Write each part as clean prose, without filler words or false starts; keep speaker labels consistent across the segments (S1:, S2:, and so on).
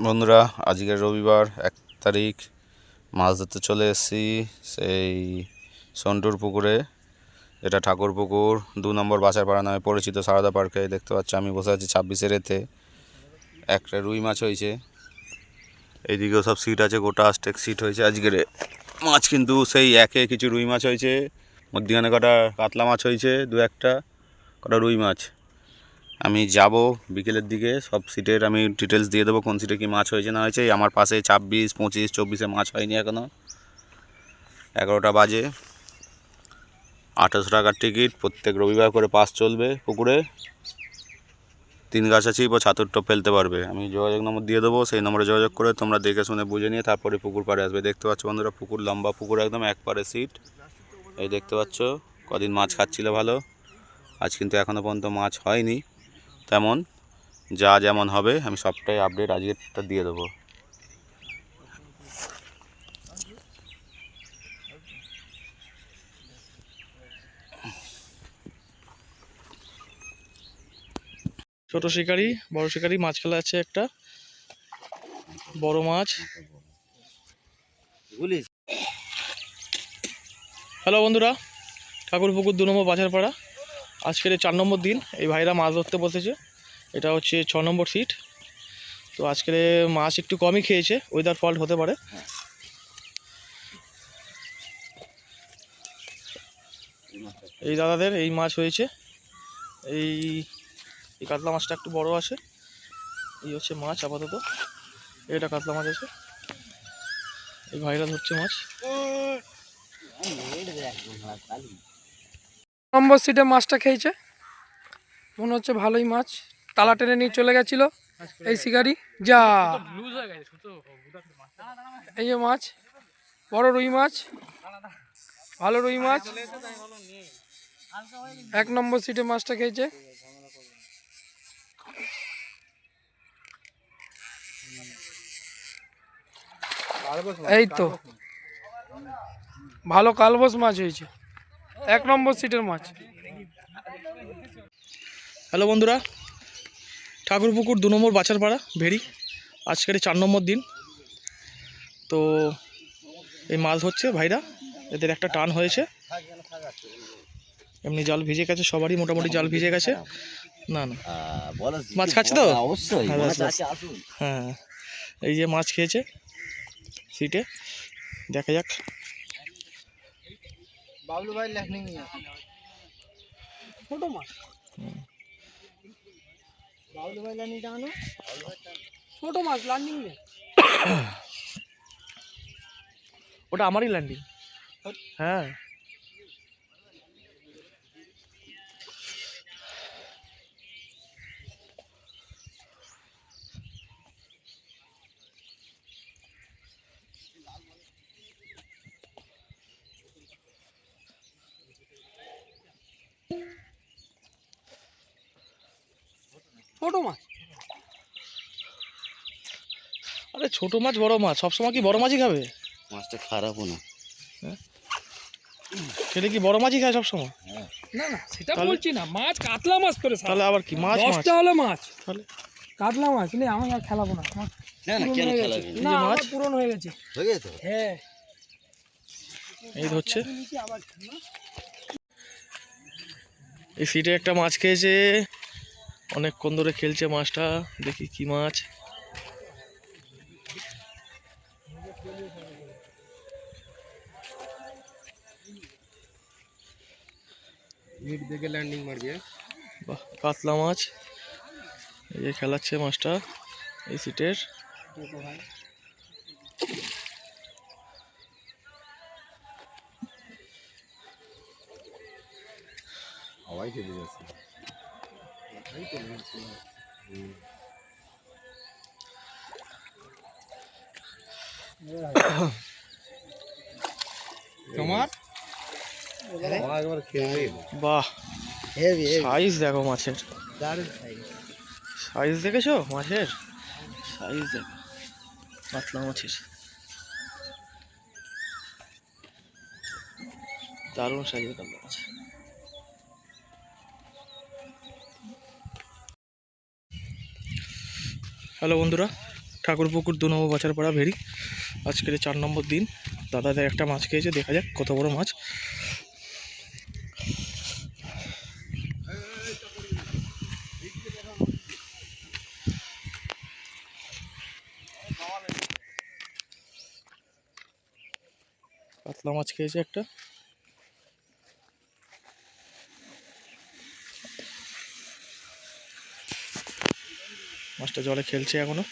S1: বন্ধুরা, আজকের রবিবার 1 তারিখ মাছ ধরতে চলে এসেছি সেই সন্টুর পুকুরে। এটা ঠাকুর পুকুর 2 নম্বর বাছারপাড়া নামে পরিচিত সারদা পার্কে। দেখতে পাচ্ছি আমি বসে আছি 26-এর এতে। একটা রুই মাছ হয়েছে, এইদিকেও সব সিট আছে, গোটা স্টেক সিট হয়েছে আজকের মাছ। কিন্তু সেই একে কিছু রুই মাছ হয়েছে, মধ্যখানে কটা কাতলা মাছ হয়েছে, 2-1টা কটা রুই মাছ। আমি যাব বিকেলের দিকে, সব সিটের আমি ডিটেলস দিয়ে দেবো, কোন সিটে কি মাছ হয়েছে না হয়েছে। আমার পাশে 26, 25, 24-এ মাছ হয়নি এখনও। 11টা বাজে। 1800 টাকার টিকিট, প্রত্যেক রবিবার করে পাস চলবে পুকুরে। 3 গাছা ছিপ ও ছাতুর টোপ ফেলতে পারবে। আমি যোগাযোগ নম্বর দিয়ে দেবো, সেই নম্বরে যোগাযোগ করে তোমরা দেখে শুনে বুঝে নিয়ে তারপরে পুকুর পাড়ে আসবে। দেখতে পাচ্ছ বন্ধুরা, পুকুর লম্বা পুকুর, একদম একপারে সিট। এই দেখতে পাচ্ছ কদিন মাছ খাচ্ছিল ভালো, আজ কিন্তু এখনও পর্যন্ত মাছ হয়নি তেমন। যা যেমন হবে আমি সবটাই আপডেট আজকেরটা দিয়ে দেবো।
S2: ছোট শিকারি, বড় শিকারি, মাছ খেলা আছে একটা বড় মাছ। হ্যালো বন্ধুরা, ঠাকুরপুকুর 2 নম্বর বাছারপাড়া। আজকের 4 নম্বর দিন এই ভাইরা মাছ ধরতে বসেছে। এটা হচ্ছে 6 নম্বর সিট। তো আজকের মাছ একটু কমই খেয়েছে, ওয়েদার ফল্ট হতে পারে। এই দাদাদের এই মাছ হয়েছে। এই কাতলা মাছটা একটু বড় আছে। এই হচ্ছে মাছ আপাতত, এটা কাতলা মাছ আছে। এই ভাইরা ধরছে মাছ।
S3: নম্বর সিটে মাছটা খেয়েছে, মনে হচ্ছে ভালোই মাছ। তালা টেনে নিয়ে চলে গেছিল এই শিকারি। যা এই যে মাছ, বড় রুই মাছ, ভালো রুই মাছ। 1 নম্বর সিটে মাছটা খেয়েছে। এই তো ভালো কালবোস মাছ হয়েছে, 1 নম্বর সিটের মাছ।
S2: হ্যালো বন্ধুরা, ঠাকুরপুকুর 2 নম্বর বাছারপাড়া ভেড়ি। আজকের 4 নম্বর দিন। তো এই মাছ হচ্ছে ভাইরা, এদের একটা টান হয়েছে। এমনি জাল ভিজে গেছে, সবারই মোটামুটি জাল ভিজে গেছে। না না মাছ খাচ্ছে তো অবশ্যই। হ্যাঁ, এই যে মাছ খেয়েছে সিটে, দেখা যাক।
S4: বাবলু ভাই ল্যান্ডিং নিয়ে ছোট মাছ। বাবলু ভাই ল্যান্ডিং টানো, ছোট মাছ ল্যান্ডিং নেই।
S2: ওটা আমারই ল্যান্ডিং। হ্যাঁ,
S4: ছোট মাছ।
S2: আরে ছোট মাছ বড় মাছ, সবসময় কি বড় মাছই খাবে?
S1: মাছটা খারাপও না,
S2: সেটা কি বড় মাছই খায় সবসময়?
S4: না না সেটা বলছি না, মাছ কাতলা মাছ করে।
S2: তাহলে আবার কি মাছ?
S4: 10টা হলো মাছ,
S2: তাহলে
S4: কাতলা মাছ নেই। আমি আর খেলাবো না,
S1: না না কেন খেলাবি
S4: না
S2: মাছ
S4: আমার পূরণ হয়ে গেছে।
S1: হয়ে গেছে তো।
S4: হ্যাঁ,
S2: এই হচ্ছে এই সিটে একটা মাছ খেয়েছে, অনেকক্ষণ ধরে খেলছে মাছটা। দেখি কি মাছ।
S4: মিট দেখে ল্যান্ডিং মারবি।
S2: বাহ, কাতলা মাছ। এই যে খেলাচ্ছে মাছটা এই সিটের।
S1: হাওয়াই চলে যাচ্ছে।
S4: তোমার
S2: বাহ, সাইজ দেখো মাছের, সাইজ দেখেছো মাছের? সাইজ দেখো কাতলা মাছের, দারুণ সাইজের কাতলা মাছ। হ্যালো বন্ধুরা, ঠাকুরপুকুর 2 নম্বর বাচারপাড়া ভেরি। আজকের 4 নম্বর দিন। দাদাদের একটা মাছ খেয়েছে, দেখা যাক কত বড় মাছ। কাতলা মাছ খেয়েছে একটা। মাছটা জলে খেলছে এখনো।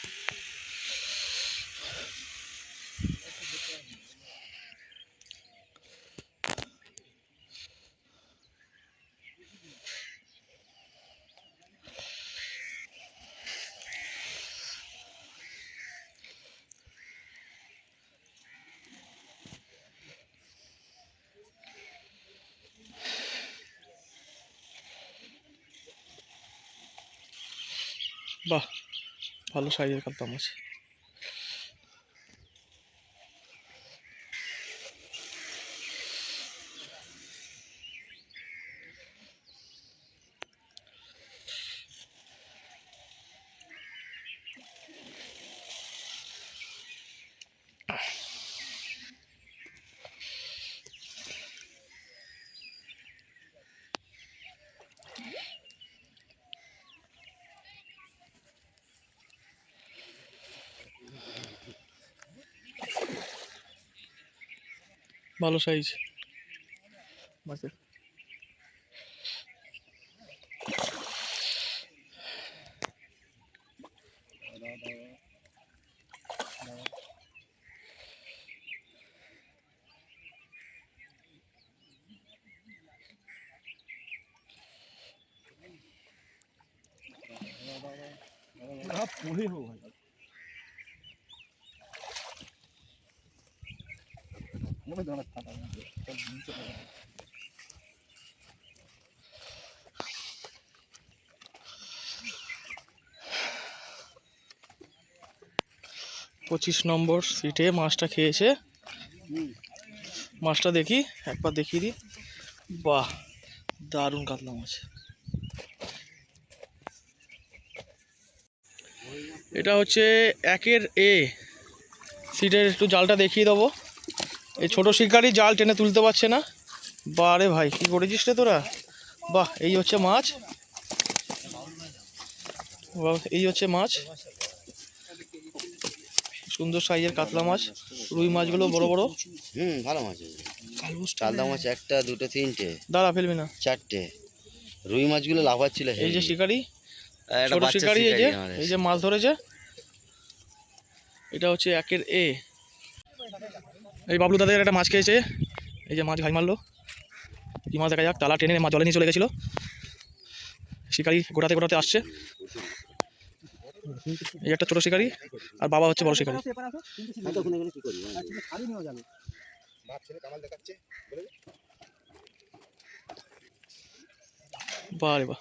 S2: বাহ, ভালো সাইজের কাতলা মাছ। ভালো সাইজ মাছের। পঁচিশ নম্বর সিটে মাছটা খেয়েছে। মাছটা দেখি, একবার দেখিয়ে দিই। বাহ, দারুণ কাতলা মাছ। এটা হচ্ছে 1-এর এ সিটের। একটু জালটা দেখিয়ে দেবো। এই ছোট শিকারি জাল টেনে তুলতে পারছে না। বারে ভাই, কি করেছিস রে তোরা? বাহ, এই হচ্ছে মাছ। বাহ, এই হচ্ছে মাছ। সুন্দর সাইজের কাতলা মাছ। রুই মাছগুলো বড় বড়।
S5: ভালো মাছ আছে। কাতলা মাছ 1টা 2টো 3টে
S2: দাঁড়া, ফেলবি না।
S5: 4টে। রুই মাছগুলো লাফাচ্ছিল।
S2: এই যে শিকারি,
S5: একটা
S2: ছোট
S5: বাচ্চা
S2: শিকারি, এই
S5: শিকারি
S2: যে
S5: আমাদের।
S2: এই যে মাছ ধরেছে। এটা হচ্ছে 1-এর এ। এই বাবলু দাদের একটা মাছ খেয়েছে। এই যে মাছ ঘাই মারলো। কি মাছ দেখা যাক। তালা টেনে মাছ জলে নিয়ে চলে গেছিলো। শিকারি গোটাতে গোটাতে আসছে। এই একটা ছোট শিকারি, আর বাবা হচ্ছে বড় শিকারি। বাহ রে বাহ,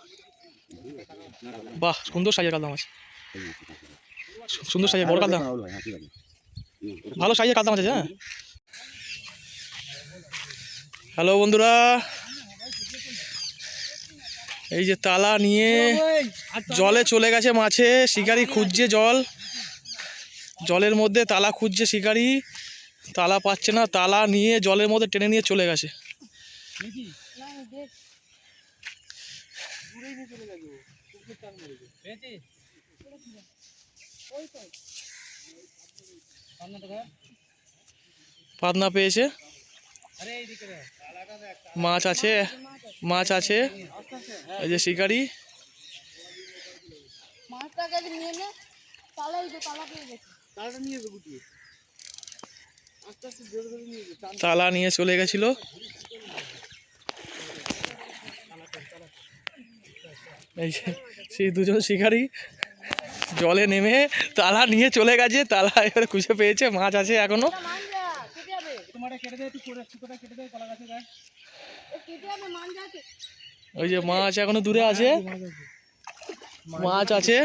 S2: বাহ, সুন্দর সাইজের কাতলা মাছ। সুন্দর সাইজের বড় কাতলা, ভালো সাইজের কাতলা মাছ আছে। হ্যাঁ, হ্যালো বন্ধুরা, এই যে তালা নিয়ে জলে চলে গেছে মাছে। শিকারি খুঁজছে জল, জলের মধ্যে তালা খুঁজছে শিকারি। তালা পাচ্ছে না, তালা নিয়ে জলের মধ্যে টেনে নিয়ে চলে গেছে। পাতনা পেয়েছে, মাছ আছে, মাছ আছে। এই যে শিকারি।
S4: মাছটাকে নিয়ে নে, তালা এই যে তালা পেয়ে গেছে।
S2: তালা নিয়ে চলে গেছিল। এই যে সেই দুজন শিকারি জলে নেমে তালা নিয়ে চলে গেছে। তালা এবারে খুঁজে পেয়েছে, মাছ আছে এখনো। ওই যে মাছ এখনো দূরে আছে, মাছ আছে।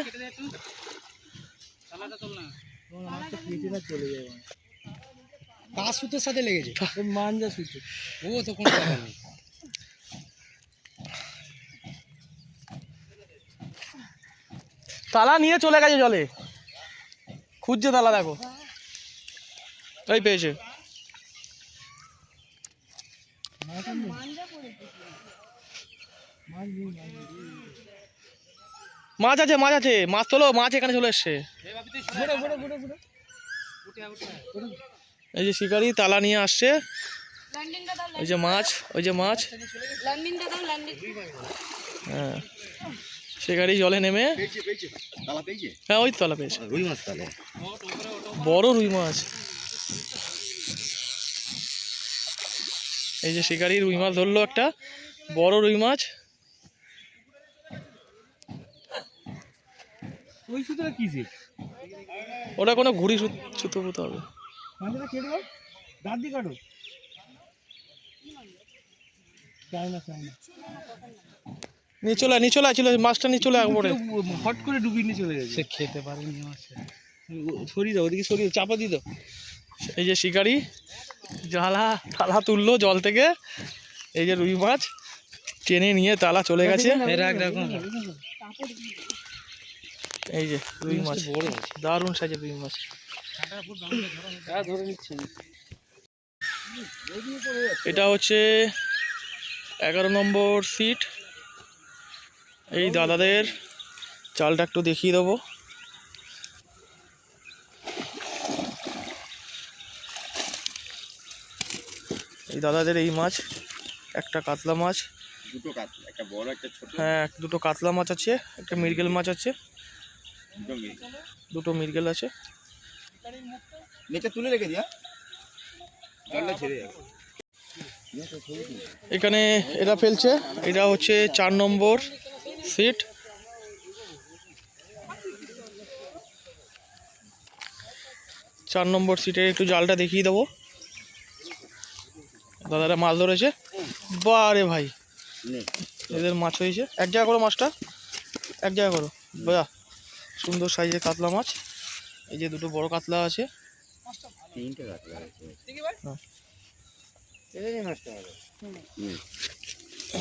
S3: কার সুতোর সাথে লেগেছে? মাঞ্জা সুতো। ও তো কোনো ব্যাপার নেই।
S2: তালা নিয়ে চলে গেছে জলে। খুঁজছে তালা, দেখো এই পেয়েছে। মাছ আছে, মাছ আছে, মাছ তোলো, মাছ এখানে চলে এসছে। এই যে শিকারি তালা নিয়ে আসছে, ওই যে মাছ, ওই যে মাছ। হ্যাঁ, শিকারি জলে নেমে, হ্যাঁ ওই তালা পেয়েছে,
S5: রুই মাছ তাহলে
S2: বড় রুই মাছ। এই যে শিকারি রুই মাছ ধরলো, একটা বড় রুই মাছ। ওটা কোনো ঘুড়ি সুতো পুতো হবে। নিয়ে চলে ছিল মাছটা, নিয়ে চলে একবারে
S6: হট করে ডুবিয়ে নিয়ে চলে গেছে, সে খেতে পারেনি মাছটা। সরিয়ে দাও, ওদিকে সরিয়ে চাপা দিয়ে দাও।
S2: এই যে শিকারি তালা তুললো জল থেকে, এই যে রুই মাছ টেনে নিয়ে তালা চলে গেছে। এই যে রুই মাছ, দারুণ সাইজের রুই মাছ। এটা হচ্ছে 11 নম্বর সিট। এই দাদাদের চালটা একটু দেখিয়ে দেবো। এই দাদাদের এই মাছ, একটা কাতলা মাছ,
S1: দুটো কাতলা, একটা বড় একটা ছোট,
S2: হ্যাঁ দুটো কাতলা মাছ আছে, একটা মৃগেল মাছ আছে, দুটো মৃগেল আছে।
S1: নিচে তুলে রেখে দিয়া জলটা ছেড়ে যাবে।
S2: এখানে এরা ফেলছে, এটা হচ্ছে 4 নম্বর সিট। চার নম্বর সিটে একটু জালটা দেখিয়ে দেবো। দাদারা মাছ ধরেছে, বারে ভাই এদের মাছ হয়েছে। এক জায়গা করো মাছটা, এক জায়গা করো, বাহ সুন্দর সাইজের কাতলা মাছ। এই যে দুটো বড় কাতলা আছে,
S5: 3টে কাতলা আছে।
S2: হ্যাঁ।
S5: এই মাছটা ভালো।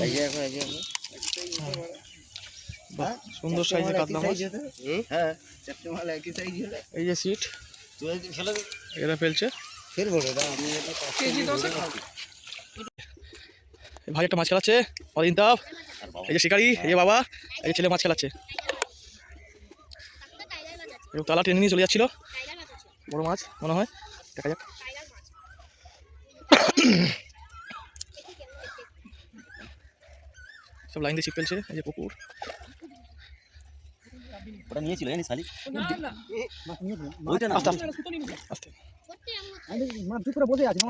S5: এই যে এখন
S2: বাহ সুন্দর সাইজের কাতলা মাছ।
S5: হ্যাঁ, চারটে মাল একই সাইজ হলে
S2: এই যে সিট
S5: তুই যদি ফেলে দে,
S2: এরা ফেলছে।
S5: ফেলবো দাদা আমি এটা
S3: কেজি 10
S2: ভাই একটা মাছ খেলাচ্ছে অদিনতাপ। এই যে শিকারি, এই যে বাবা, এই যে ছেলে মাছ খেলাচ্ছে। এবং তালা টেনে নিয়ে চলে যাচ্ছিল, বড় মাছ মনে হয়, দেখা যাক। সব লাইন দিয়ে ছিপ ফেলছে, এই যে পুকুর।
S5: ওটা নিয়েছিল জানিস শালি,
S2: আস্তে আস্তে আস্তে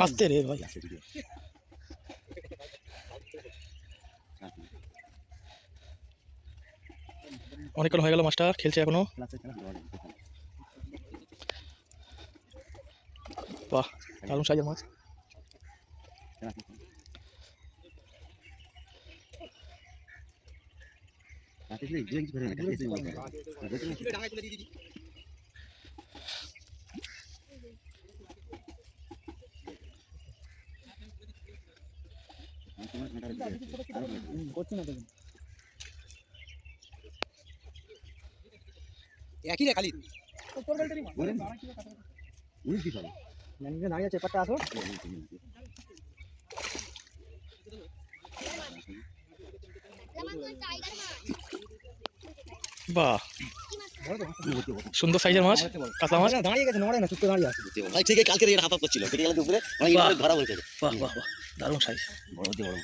S2: আস্তে রে ভাই। অনেকক্ষণ হয়ে গেল, মাছটা খেলছে এখনো। বাহ দারুণ সাইজের মাছ।
S6: একই রে খালি দাঁড়িয়ে আছে পাটটা আসো।
S2: বাহ সুন্দর সাইজের মাছ, কাতলা মাছ।
S6: দাঁড়িয়ে গেছে, নড়ে না, চুপ করে দাঁড়িয়ে আছে।
S5: ভাই ঠিক কালকে এটা হাফ করছিল, কেটে গেল দুপুরে, মানে এইভাবে ধরা বলছে।
S2: বাহ বাহ বাহ দারুণ সাইজ,
S5: বড় দিয়ে বড়।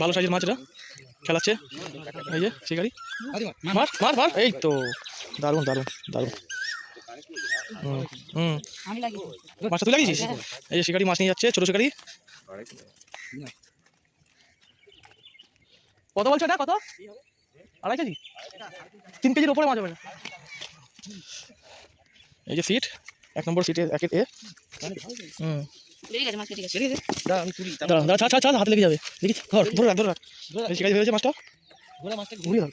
S2: ভালো সাইজের মাছ এটা খেলাচ্ছে। এই যে শিকারি, মার মার মার, এই তো দারুণ দারুণ দারুণ। হুম মাছটা তুই লাগিয়েছিস? এই যে শিকারি মাছ নিয়ে যাচ্ছে, ছোট শিকারি। কত বলছো এটা, কত? 2.5 কেজি, 3 কেজির উপরে মাছ হবে। এই যে সিট, 1 নম্বর সিটে একের এ। দাঁড়া দাঁড়া, ছাড় ছাড়, হাতে লেগে যাবে। দেখি ধর, ধরে রাখ ধরে রাখ। এই শিকারি ধরেছে মাছটা, ঘুরিয়ে ধর।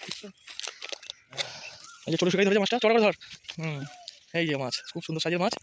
S2: এই যে ছোট শিকারি ধরেছে মাছটা, চড়া করে ধর। এই যে মাছ, খুব সুন্দর সাইজের মাছ।